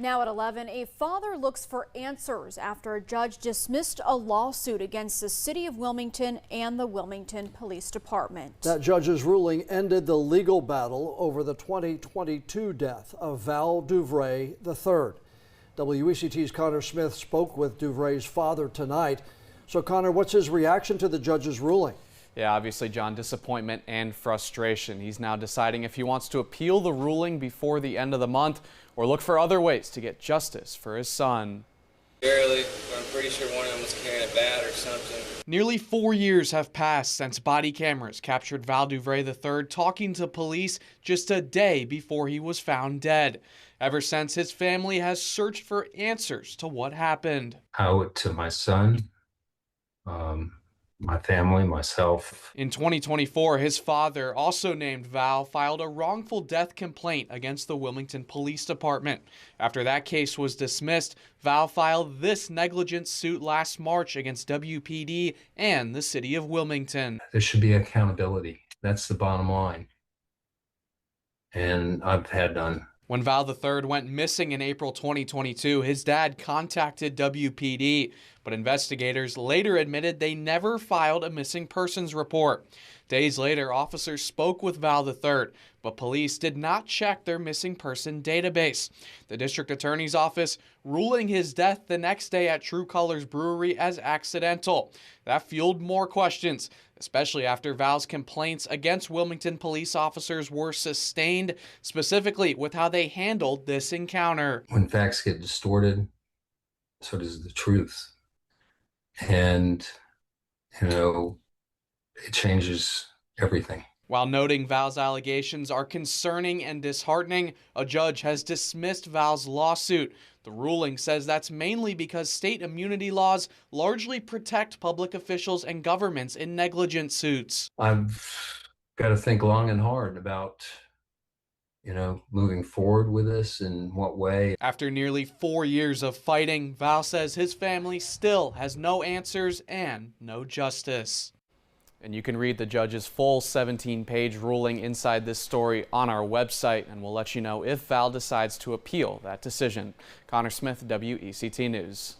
Now at 11, a father looks for answers after a judge dismissed a lawsuit against the City of Wilmington and the Wilmington Police Department. That judge's ruling ended the legal battle over the 2022 death of Val Duvray III. WECT's Connor Smith spoke with Duvray's father tonight. So Connor, what's his reaction to the judge's ruling? Yeah, obviously, John, disappointment and frustration. He's now deciding if he wants to appeal the ruling before the end of the month or look for other ways to get justice for his son. Barely. I'm pretty sure one of them was carrying a bat or something. Nearly 4 years have passed since body cameras captured Val Duvray III talking to police just a day before he was found dead. Ever since, his family has searched for answers to what happened. I owe it to my son, my family, myself. In 2024, his father, also named Val, filed a wrongful death complaint against the Wilmington Police Department. After that case was dismissed, Val filed this negligence suit last March against WPD and the City of Wilmington. There should be accountability. That's the bottom line. And I've had none. When Val III went missing in April 2022, his dad contacted WPD, but investigators later admitted they never filed a missing persons report. Days later, officers spoke with Val III, but police did not check their missing person database. The district attorney's office ruling his death the next day at True Colors Brewery as accidental. That fueled more questions, especially after Val's complaints against Wilmington police officers were sustained, specifically with how they handled this encounter. When facts get distorted, so does the truth. And, it changes everything. While noting Val's allegations are concerning and disheartening, a judge has dismissed Val's lawsuit. The ruling says that's mainly because state immunity laws largely protect public officials and governments in negligence suits. I've got to think long and hard about, moving forward with this in what way. After nearly 4 years of fighting, Val says his family still has no answers and no justice. And you can read the judge's full 17-page ruling inside this story on our website, and we'll let you know if Val decides to appeal that decision. Connor Smith, WECT News.